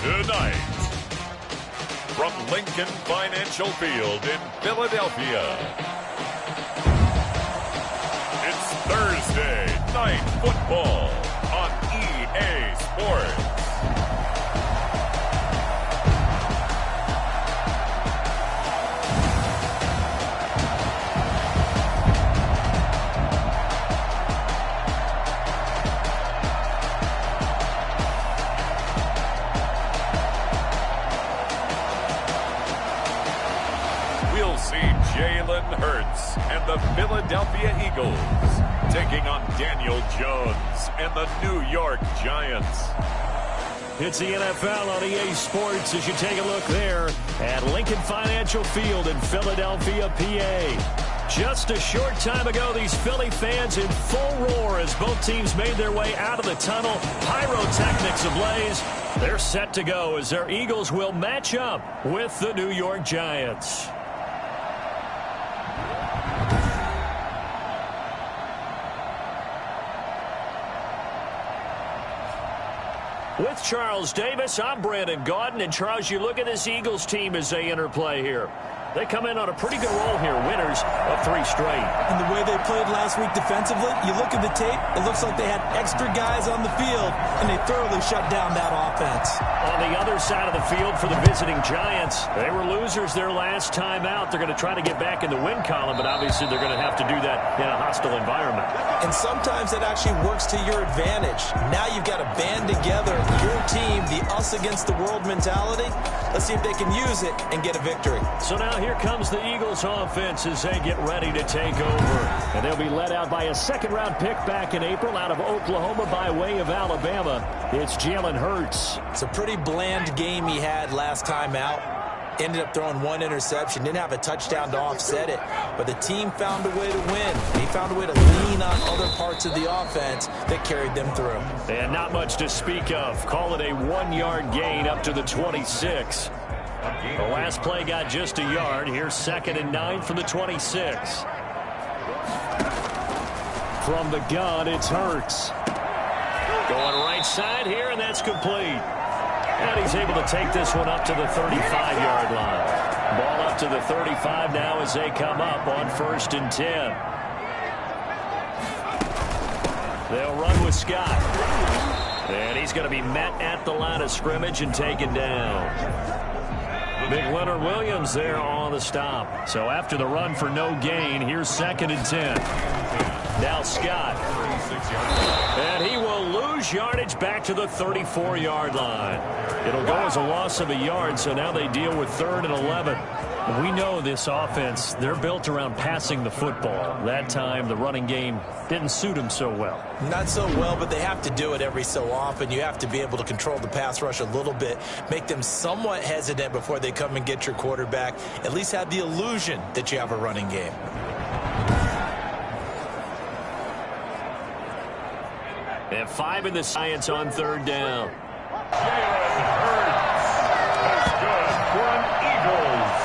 Tonight, from Lincoln Financial Field in Philadelphia, it's Thursday Night Football on EA Sports. Jalen Hurts and the Philadelphia Eagles taking on Daniel Jones and the New York Giants. It's the NFL on EA Sports as you take a look there at Lincoln Financial Field in Philadelphia, PA. Just a short time ago, these Philly fans in full roar as both teams made their way out of the tunnel. Pyrotechnics ablaze. They're set to go as their Eagles will match up with the New York Giants. With Charles Davis, I'm Brandon Gaudin. And Charles, you look at this Eagles team as they interplay here. They come in on a pretty good roll here, winners of 3 straight. And the way they played last week defensively, you look at the tape, it looks like they had extra guys on the field, and they thoroughly shut down that offense. On the other side of the field for the visiting Giants, they were losers their last time out. They're going to try to get back in the win column, but obviously they're going to have to do that in a hostile environment. And sometimes that actually works to your advantage. Now you've got to band together your team, the us against the world mentality. Let's see if they can use it and get a victory. So now here comes the Eagles offense as they get ready to take over. And they'll be led out by a second-round pick back in April out of Oklahoma by way of Alabama. It's Jalen Hurts. It's a pretty bland game he had last time out. Ended up throwing 1 interception. Didn't have a touchdown to offset it. But the team found a way to win. He found a way to lean on other parts of the offense that carried them through. And not much to speak of. Call it a 1-yard gain up to the 26. The last play got just a yard. Here's 2nd and 9 from the 26. From the gun, it's Hurts. Going right side here, and that's complete. And he's able to take this one up to the 35-yard line. Ball up to the 35 now as they come up on 1st and 10. They'll run with Scott. And he's going to be met at the line of scrimmage and taken down. Big Leonard Williams there on the stop. So after the run for no gain, here's 2nd and 10. Now Scott. And he will lose yardage back to the 34-yard line. It'll go as a loss of a yard, so now they deal with 3rd and 11. We know this offense, they're built around passing the football. That time, the running game didn't suit them so well. Not so well, but they have to do it every so often. You have to be able to control the pass rush a little bit, make them somewhat hesitant before they come and get your quarterback. At least have the illusion that you have a running game. And 5 in the Giants on 3rd down. Jalen Hurts is good for an Eagles.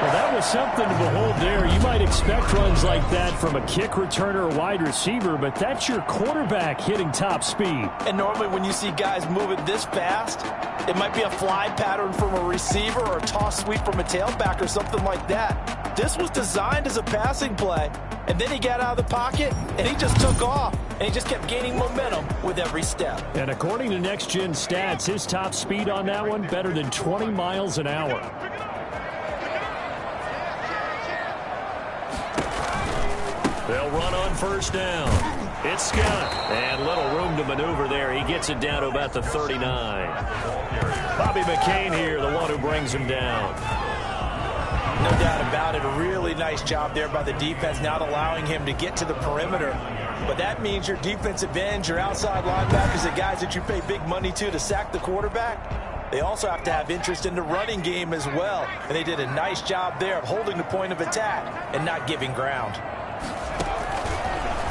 Well, that was something to behold there. You might expect runs like that from a kick returner or wide receiver, but that's your quarterback hitting top speed. And normally when you see guys moving this fast, it might be a fly pattern from a receiver or a toss sweep from a tailback or something like that. This was designed as a passing play, and then he got out of the pocket, and he just took off, and he just kept gaining momentum with every step. And according to Next Gen Stats, his top speed on that one, better than 20 miles an hour. They'll run on 1st down. It's Scott. And little room to maneuver there. He gets it down to about the 39. Bobby McCain here, the one who brings him down. No doubt about it. A really nice job there by the defense, not allowing him to get to the perimeter. But that means your defensive ends, your outside linebackers, the guys that you pay big money to sack the quarterback, they also have to have interest in the running game as well. And they did a nice job there of holding the point of attack and not giving ground.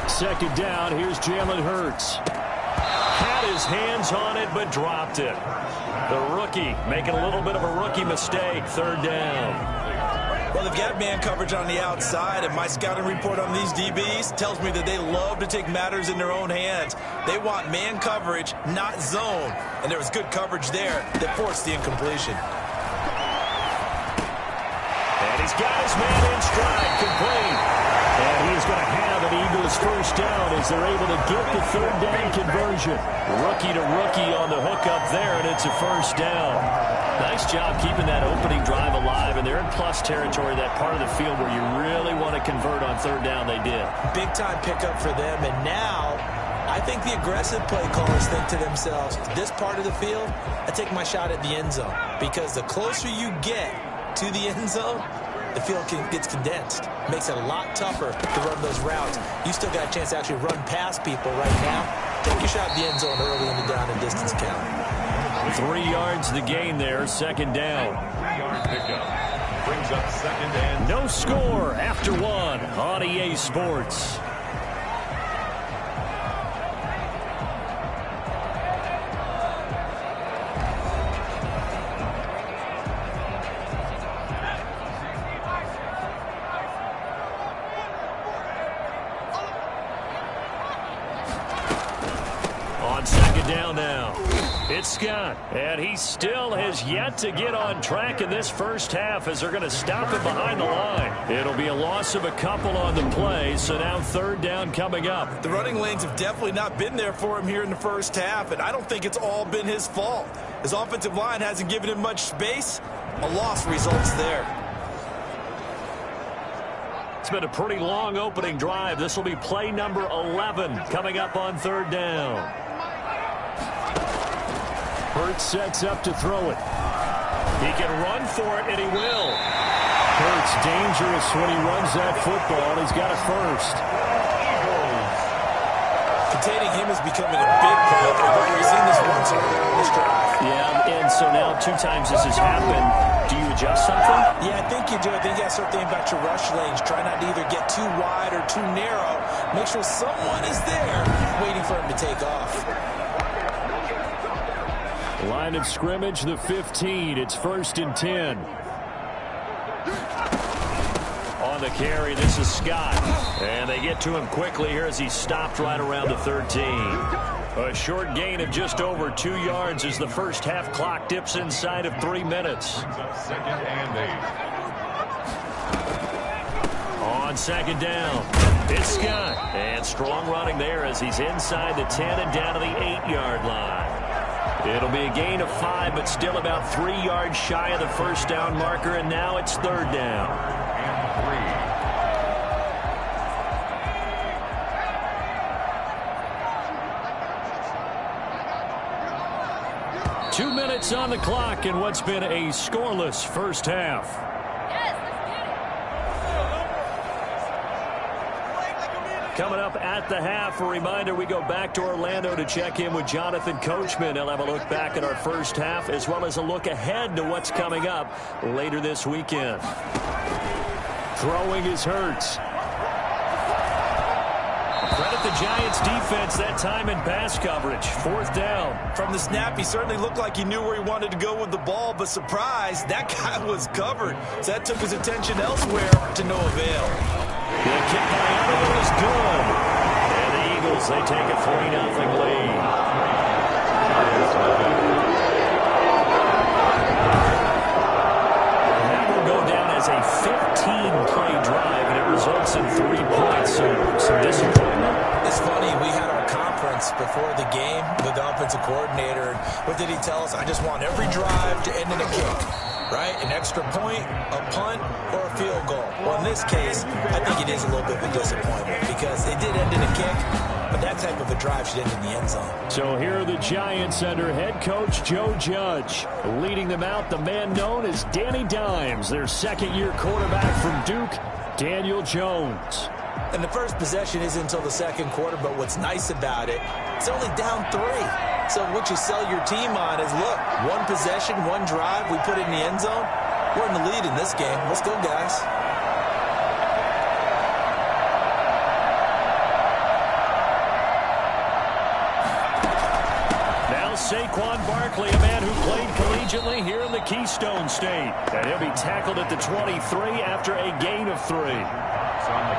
2nd down, here's Jalen Hurts. Had his hands on it, but dropped it. The rookie making a little bit of a rookie mistake. 3rd down. Well, they've got man coverage on the outside, and my scouting report on these DBs tells me that they love to take matters in their own hands. They want man coverage, not zone. And there was good coverage there that forced the incompletion. And he's got his man in stride, complete. And he is going to have an Eagles first down as they're able to get the third down conversion. Rookie to rookie on the hookup there, and it's a first down. Nice job keeping that opening drive alive, and they're in plus territory, that part of the field where you really want to convert on third down. They did. Big-time pickup for them, and now I think the aggressive play callers think to themselves, this part of the field, I take my shot at the end zone, because the closer you get to the end zone, the field gets condensed. Makes it a lot tougher to run those routes. You still got a chance to actually run past people right now. Take your shot at the end zone early in the down and distance count. 3 yards the gain there, second down. 3-yard pickup brings up second and no score after one on EA Sports. On second down now, it's Scott, and he still has yet to get on track in this first half as they're going to stop him behind the line. It'll be a loss of a couple on the play, so now third down coming up. The running lanes have definitely not been there for him here in the first half, and I don't think it's all been his fault. His offensive line hasn't given him much space. A loss results there. It's been a pretty long opening drive. This will be play number 11 coming up on third down. Hurts sets up to throw it. He can run for it, and he will. Hurts dangerous when he runs that football. He's got a first. Containing him is becoming a big problem. We've seen this once earlier in this drive. Yeah, and so now 2 times this has happened. Do you adjust something? Yeah, I think you do. I think you got to start thinking about your rush lanes. Try not to either get too wide or too narrow. Make sure someone is there waiting for him to take off. Line of scrimmage, the 15. It's 1st and 10. On the carry, this is Scott. And they get to him quickly here as he stopped right around the 13. A short gain of just over 2 yards as the first half clock dips inside of 3 minutes. second and 8. On second down, it's Scott. And strong running there as he's inside the 10 and down to the 8-yard line. It'll be a gain of 5, but still about 3 yards shy of the first down marker, and now it's third down. And 2 minutes on the clock in what's been a scoreless first half. Coming up at the half, a reminder, we go back to Orlando to check in with Jonathan Coachman. He'll have a look back at our first half as well as a look ahead to what's coming up later this weekend. Throwing is Hurts. Credit the Giants defense that time in pass coverage. 4th down. From the snap, he certainly looked like he knew where he wanted to go with the ball, but surprise, that guy was covered. So that took his attention elsewhere to no avail. The kick by Everett is good. And the Eagles, they take a 3-0 lead. That will go down as a 15-play drive, and it results in 3 points. So some disappointment. It's funny, we had our conference before the game with the offensive coordinator. And what did he tell us? I just want every drive to end in a kick. Right? An extra point, a punt, or a field goal. Well, in this case, I think it is a little bit of a disappointment because it did end in a kick, but that type of a drive should end in the end zone. So here are the Giants under head coach Joe Judge. Leading them out, the man known as Danny Dimes, their second-year quarterback from Duke, Daniel Jones. And the first possession isn't until the second quarter, but what's nice about it, it's only down 3. So what you sell your team on is, look, 1 possession, 1 drive, we put it in the end zone. We're in the lead in this game. Let's go, guys. Now Saquon Barkley, a man who played collegiately here in the Keystone State. And he'll be tackled at the 23 after a gain of 3.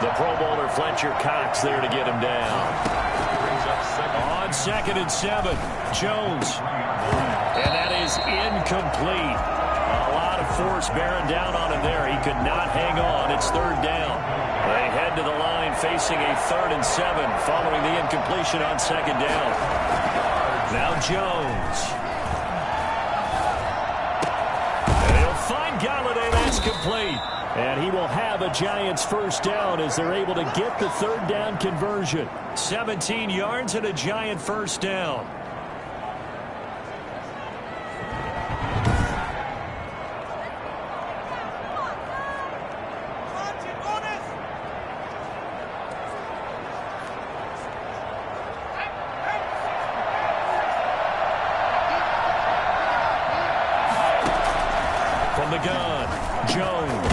The Pro Bowler Fletcher Cox there to get him down. On 2nd and 7, Jones. And that is incomplete. A lot of force bearing down on him there. He could not hang on. It's 3rd down. They head to the line facing a 3rd and 7 following the incompletion on 2nd down. Now Jones. And he'll find Galladay. That's complete. And he will have a Giants 1st down as they're able to get the 3rd down conversion. 17 yards and a Giant 1st down. From the gun, Jones.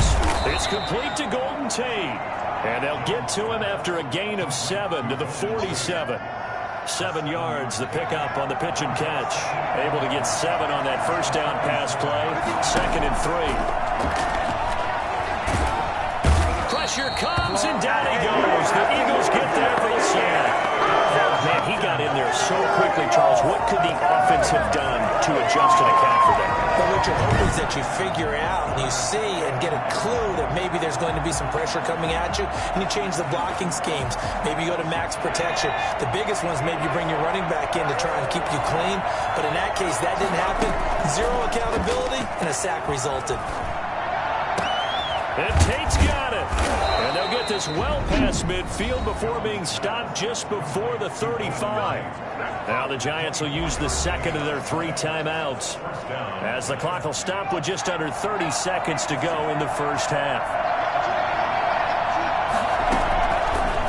It's complete to Golden Tate. And they'll get to him after a gain of 7 to the 47. 7 yards, the pickup on the pitch and catch. Able to get 7 on that 1st down pass play. 2nd and 3. Pressure comes, and down he goes. The Eagles get there for the sack. Man, he got in there so quickly, Charles. What could the offense have done to adjust and account for that? But what you hope is that you figure out and you see and get a clue that maybe there's going to be some pressure coming at you, and you change the blocking schemes. Maybe you go to max protection. The biggest ones, maybe you bring your running back in to try and keep you clean. But in that case, that didn't happen. 0 accountability, and a sack resulted. And Tate's got it. And they'll get this well past midfield before being stopped just before the 35. Now the Giants will use the 2nd of their 3 timeouts as the clock will stop with just under 30 seconds to go in the 1st half.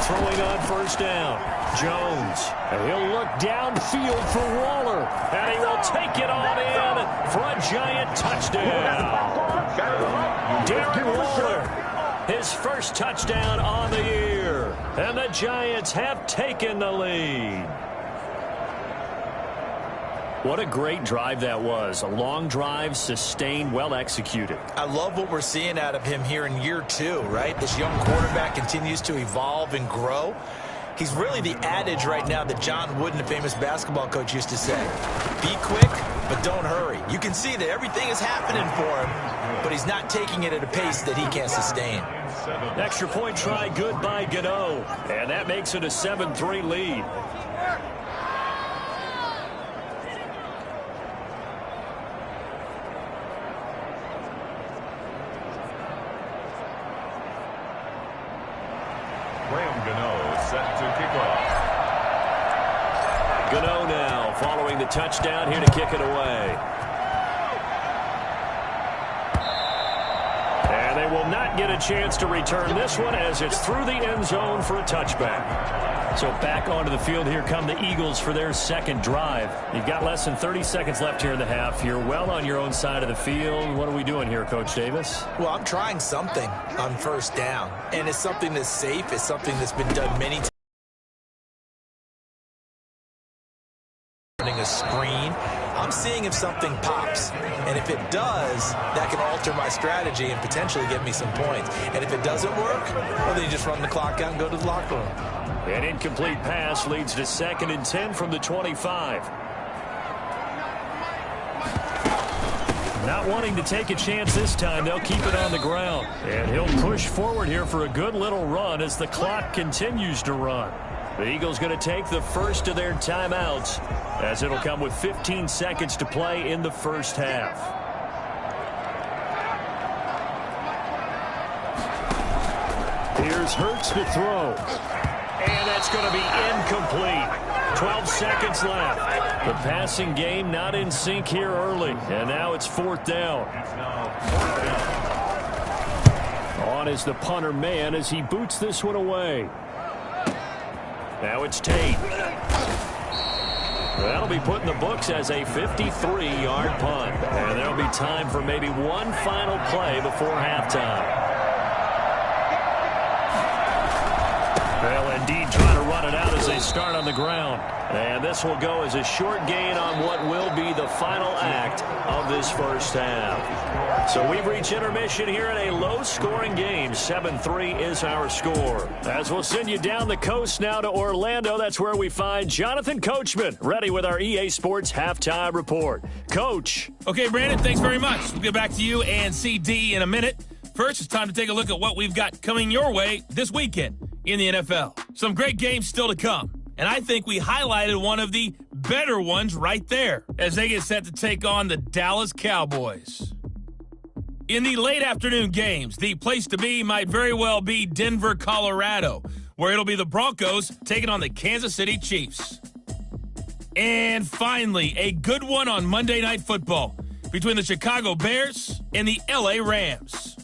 Throwing on 1st down, Jones. And he'll look downfield for Waller. And he will take it on in for a Giant touchdown. Darren Waller, his 1st touchdown on the year. And the Giants have taken the lead. What a great drive that was. A long drive, sustained, well executed. I love what we're seeing out of him here in year 2, right? This young quarterback continues to evolve and grow. He's really the adage right now that John Wooden, the famous basketball coach, used to say. Be quick, but don't hurry. You can see that everything is happening for him, but he's not taking it at a pace that he can't sustain. Extra point try good by Gano. And that makes it a 7-3 lead. Gano now following the touchdown here to kick it away. And they will not get a chance to return this one as it's through the end zone for a touchback. So back onto the field here come the Eagles for their 2nd drive. You've got less than 30 seconds left here in the half. You're well on your own side of the field. What are we doing here, Coach Davis? Well, I'm trying something on 1st down, and it's something that's safe. It's something that's been done many times. A screen. I'm seeing if something pops, and if it does, that can alter my strategy and potentially get me some points. And if it doesn't work, well, then you just run the clock out and go to the locker room. An incomplete pass leads to 2nd and 10 from the 25. Not wanting to take a chance this time, they'll keep it on the ground. And he'll push forward here for a good little run as the clock continues to run. The Eagles going to take the 1st of their timeouts as it'll come with 15 seconds to play in the 1st half. Here's Hurts to throw. And that's going to be incomplete. 12 seconds left. The passing game not in sync here early. And now it's 4th down. On is the punter man as he boots this one away. Now it's Tate. That'll be put in the books as a 53-yard punt. And there'll be time for maybe one final play before halftime. Well, indeed, trying to run grounded out as they start on the ground. And this will go as a short gain on what will be the final act of this first half. So we've reached intermission here in a low-scoring game. 7-3 is our score. As we'll send you down the coast now to Orlando, that's where we find Jonathan Coachman, ready with our EA Sports Halftime Report. Coach. Okay, Brandon, thanks very much. We'll get back to you and CD in a minute. First, it's time to take a look at what we've got coming your way this weekend in the NFL. Some great games still to come. And I think we highlighted one of the better ones right there as they get set to take on the Dallas Cowboys. In the late afternoon games, the place to be might very well be Denver, Colorado, where it'll be the Broncos taking on the Kansas City Chiefs. And finally, a good one on Monday Night Football between the Chicago Bears and the LA Rams.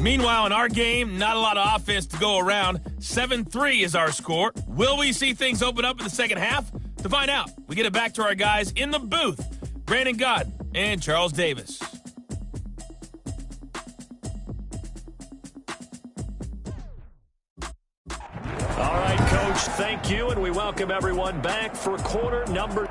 Meanwhile, in our game, not a lot of offense to go around. 7-3 is our score. Will we see things open up in the second half? To find out, we get it back to our guys in the booth, Brandon Gaudin and Charles Davis. All right, Coach, thank you, and we welcome everyone back for quarter number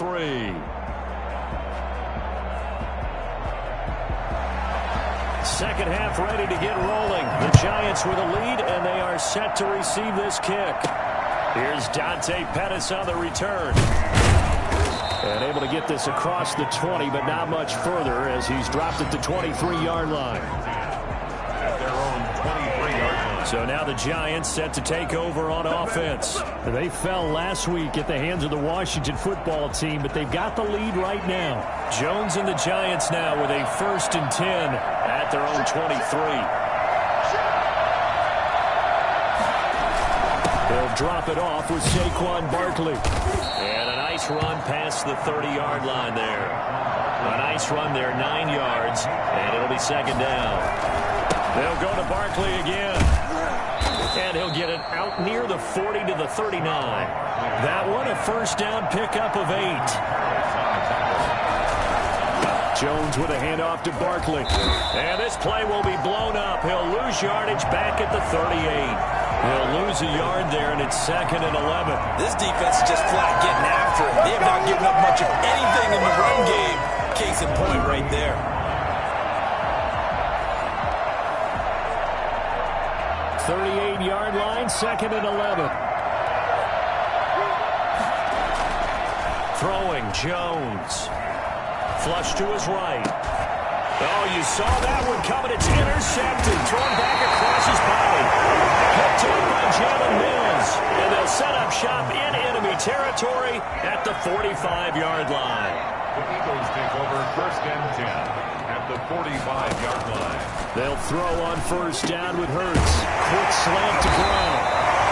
3. Second half ready to get rolling. The Giants with a lead, and they are set to receive this kick. Here's Dante Pettis on the return. And able to get this across the 20, but not much further as he's dropped it to 23-yard line. At their own 23-yard line. So now the Giants set to take over on offense. They fell last week at the hands of the Washington football team, but they've got the lead right now. Jones and the Giants now with a 1st and 10 at their own 23. They'll drop it off with Saquon Barkley. And a nice run past the 30-yard line there. A nice run there, 9 yards, and it'll be second down. They'll go to Barkley again. And he'll get it out near the 40 to the 39. That one a first down pickup of 8. Jones with a handoff to Barkley. And this play will be blown up. He'll lose yardage back at the 38. He'll lose a yard there, and it's 2nd and 11. This defense is just flat getting after it. They have not given up much of anything in the run game. Case in point right there. 38-yard line, 2nd and 11. Throwing, Jones. Flush to his right. Oh, you saw that one coming. It's intercepted. Thrown back across his body. Picked up by Jalen Mills. And they'll set up shop in enemy territory at the 45-yard line. The Eagles take over 1st and 10 at the 45-yard line. They'll throw on 1st down with Hurts. Quick slant to Brown.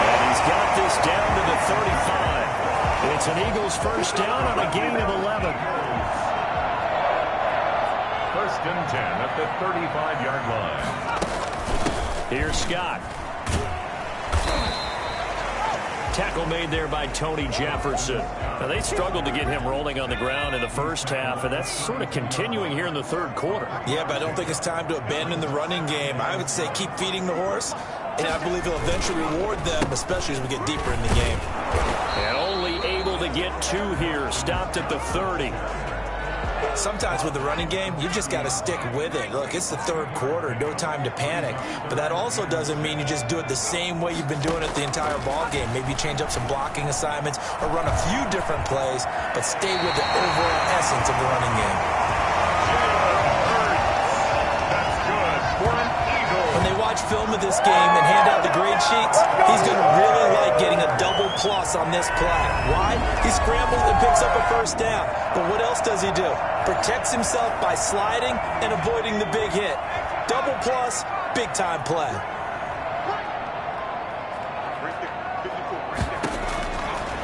And he's got this down to the 35. It's an Eagles 1st down on a gain of 11. 1st and 10 at the 35-yard line. Here's Scott. Tackle made there by Tony Jefferson. Now, they struggled to get him rolling on the ground in the first half, and that's sort of continuing here in the 3rd quarter. Yeah, but I don't think it's time to abandon the running game. I would say keep feeding the horse, and I believe he'll eventually reward them, especially as we get deeper in the game. And only able to get 2 here. Stopped at the 30. Sometimes with the running game, you've just got to stick with it. Look, it's the 3rd quarter, no time to panic. But that also doesn't mean you just do it the same way you've been doing it the entire ball game. Maybe change up some blocking assignments or run a few different plays, but stay with the overall essence of the running game. That's good for an Eagle. When they watch film of this game and hand out the grade sheets, he's going to really like getting a double plus on this play. Why? He scrambles and picks up a 1st down. But what else does he do? Protects himself by sliding and avoiding the big hit. Double plus, big time play.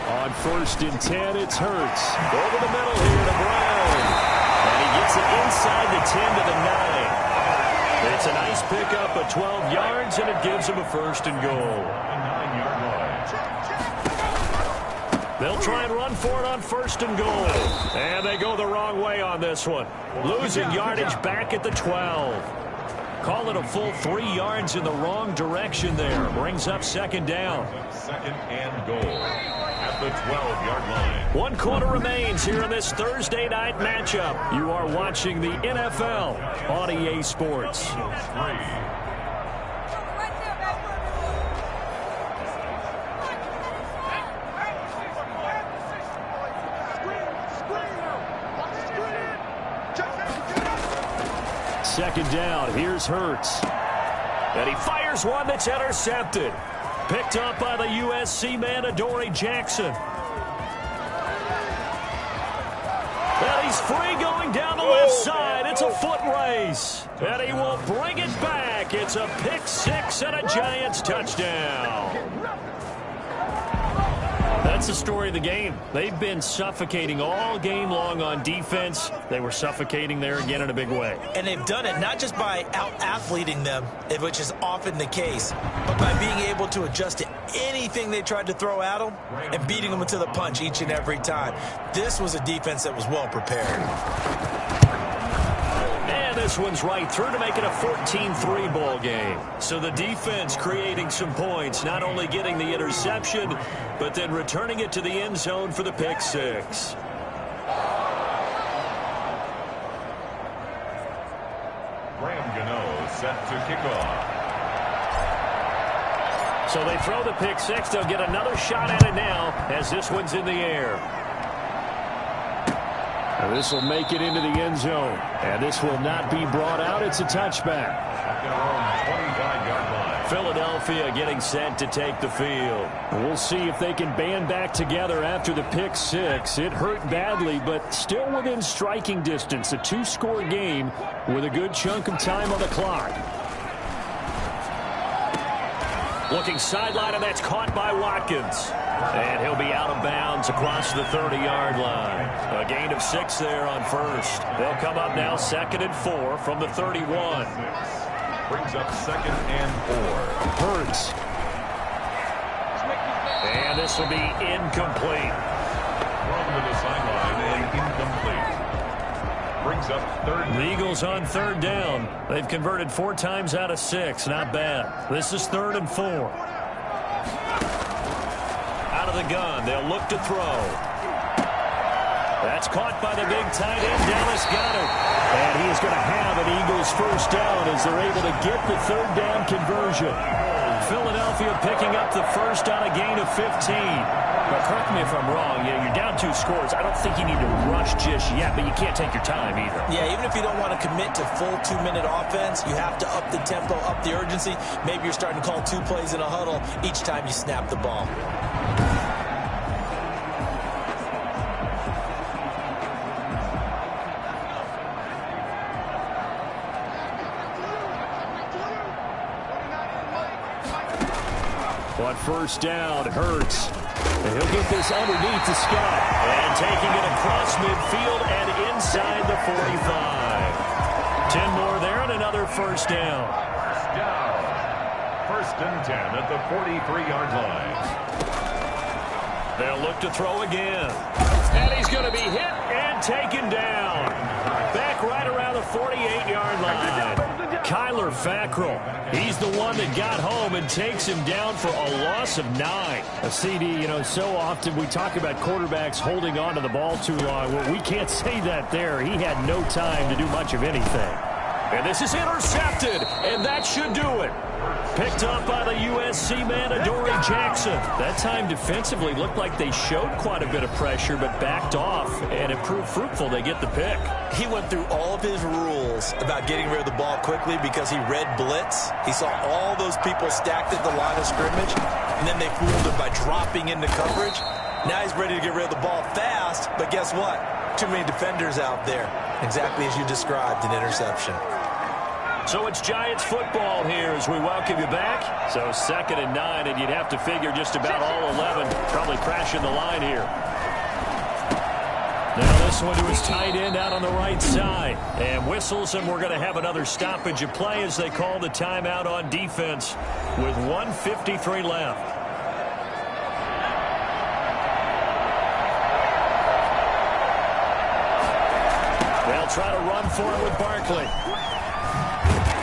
On 1st and 10, it's Hurts. Over the middle here to Brown. And he gets it inside the 10 to the 9. It's a nice pickup of 12 yards, and it gives him a 1st and goal. 9-yard line. They'll try and run for it on 1st and goal. And they go the wrong way on this one. Losing yardage back at the 12. Call it a full 3 yards in the wrong direction there. Brings up 2nd down. 2nd and goal at the 12-yard line. 1 quarter remains here in this Thursday night matchup. You are watching the NFL on EA Sports. 3. Second down, here's Hurts. And he fires one that's intercepted. Picked up by the USC man, Adoree Jackson. And he's free going down the left side. It's a foot race. And he will bring it back. It's a pick 6 and a Giants touchdown. That's the story of the game. They've been suffocating all game long on defense. They were suffocating there again in a big way. And they've done it not just by out-athleting them, which is often the case, but by being able to adjust to anything they tried to throw at them and beating them to the punch each and every time. This was a defense that was well prepared. This one's right through to make it a 14-3 ball game. So the defense creating some points, not only getting the interception, but then returning it to the end zone for the pick 6. Graham Gano set to kick off. So they throw the pick six. They'll get another shot at it now as this one's in the air. And this will make it into the end zone. And this will not be brought out. It's a touchback. Philadelphia getting set to take the field. We'll see if they can band back together after the pick six. It hurt badly, but still within striking distance. A two-score game with a good chunk of time on the clock. Looking sideline, and that's caught by Watkins. And he'll be out of bounds across the 30-yard line. A gain of 6 there on first. They'll come up now 2nd and 4 from the 31. Brings up 2nd and 4. Hurts. And this will be incomplete. Run to the sideline and incomplete. Brings up 3rd. The Eagles on 3rd down. They've converted 4 times out of 6. Not bad. This is 3rd and 4. Out of the gun. They'll look to throw. That's caught by the big tight end, Dallas Goedert. And he is going to have an Eagles first down as they're able to get the 3rd down conversion. Philadelphia picking up the first on a gain of 15. But correct me if I'm wrong, you're down 2 scores. I don't think you need to rush just yet, but you can't take your time either. Yeah, even if you don't want to commit to full 2-minute offense, you have to up the tempo, up the urgency. Maybe you're starting to call 2 plays in a huddle each time you snap the ball. But first down, Hurts. And he'll get this underneath to Scott. And taking it across midfield and inside the 45. 10 more there and another first down. First and 10 at the 43-yard line. They'll look to throw again. And he's going to be hit and taken down. Back right around the 48-yard line. Kyler Fackrell. He's the one that got home and takes him down for a loss of 9. A CD, so often we talk about quarterbacks holding on to the ball too long. Well, we can't say that there. He had no time to do much of anything. And this is intercepted, and that should do it. Picked up by the USC man, Adoree Jackson. That time defensively looked like they showed quite a bit of pressure, but backed off, and it proved fruitful. They get the pick. He went through all of his rules about getting rid of the ball quickly because he read blitz. He saw all those people stacked at the line of scrimmage, and then they fooled him by dropping into coverage. Now he's ready to get rid of the ball fast, but guess what? Too many defenders out there. Exactly as you described, an interception. So it's Giants football here as we welcome you back. So 2nd and 9, and you'd have to figure just about all 11 probably crashing the line here. Now this one to his tight end out on the right side. And whistles, and we're going to have another stoppage of play as they call the timeout on defense with 1:53 left. They'll try to run for it with Barkley.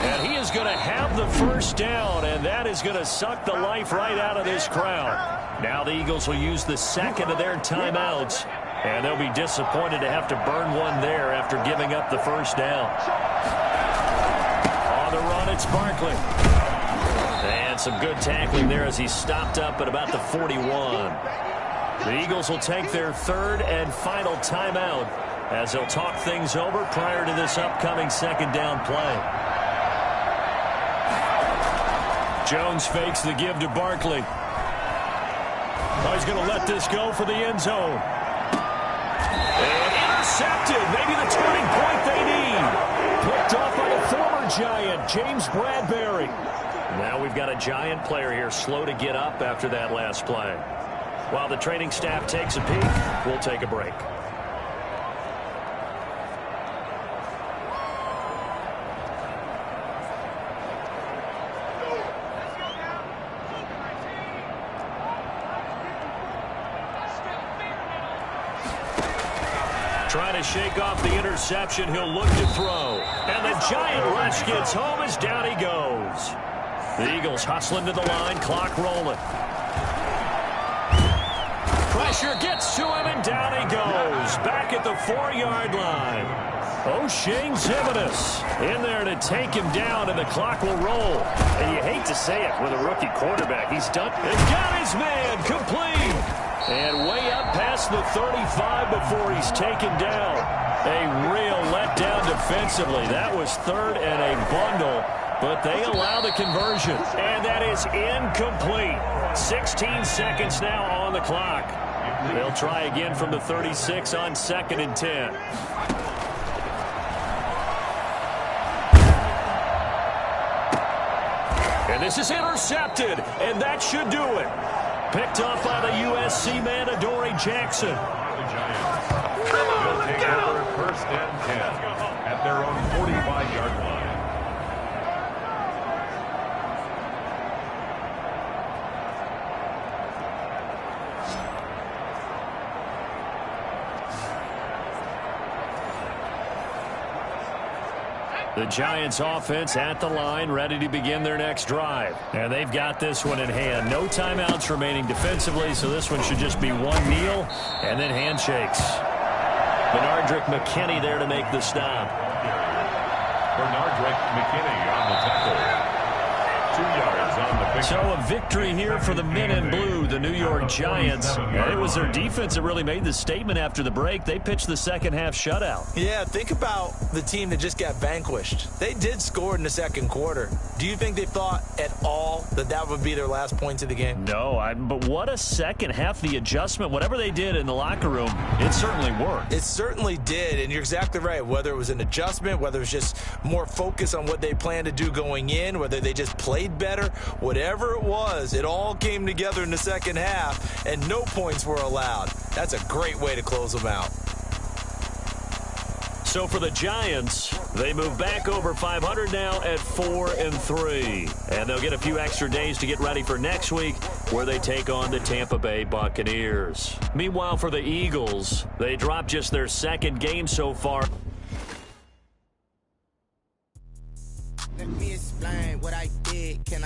And he is going to have the first down, and that is going to suck the life right out of this crowd. Now the Eagles will use the 2nd of their timeouts, and they'll be disappointed to have to burn one there after giving up the first down. On the run, it's Barkley. And some good tackling there as he stopped up at about the 41. The Eagles will take their 3rd and final timeout as they'll talk things over prior to this upcoming 2nd down play. Jones fakes the give to Barkley. Oh, he's going to let this go for the end zone. And intercepted. Maybe the turning point they need. Picked off by the former Giant, James Bradbury. Now we've got a Giant player here slow to get up after that last play. While the training staff takes a peek, we'll take a break. Trying to shake off the interception. He'll look to throw. And the Giant rush gets home as down he goes. The Eagles hustling to the line. Clock rolling. Pressure gets to him, and down he goes. Back at the 4-yard line. O'Shane Ximines in there to take him down, and the clock will roll. And you hate to say it with a rookie quarterback. He's done. He's got his man complete. And way up past the 35 before he's taken down. A real letdown defensively. That was third and a bundle, but they allow the conversion. And that is incomplete. 16 seconds now on the clock. They'll try again from the 36 on 2nd and 10. And this is intercepted, and that should do it. Picked up by the USC man, Adoree Jackson. The Giants will take over 1st and 10 at their own 45-yard line. The Giants offense at the line, ready to begin their next drive. And they've got this one in hand. No timeouts remaining defensively, so this one should just be one kneel and then handshakes. Benardrick McKinney there to make the stop. Benardrick McKinney on the tackle. 2 yards on the pick. So a victory here for the men in blue, the New York Giants. And it was their defense that really made the statement after the break. They pitched the second half shutout. Yeah, think about the team that just got vanquished. They did score in the second quarter. Do you think they thought at all that that would be their last points of the game? No, but what a second half. The adjustment, whatever they did in the locker room, it certainly worked. It certainly did, and you're exactly right. Whether it was an adjustment, whether it was just more focus on what they planned to do going in, whether they just played better, whatever it was, it all came together in the second half, and no points were allowed. That's a great way to close them out. So for the Giants, they move back over 500 now at 4-3. And they'll get a few extra days to get ready for next week, where they take on the Tampa Bay Buccaneers. Meanwhile, for the Eagles, they dropped just their second game so far. Let me explain what I did. Can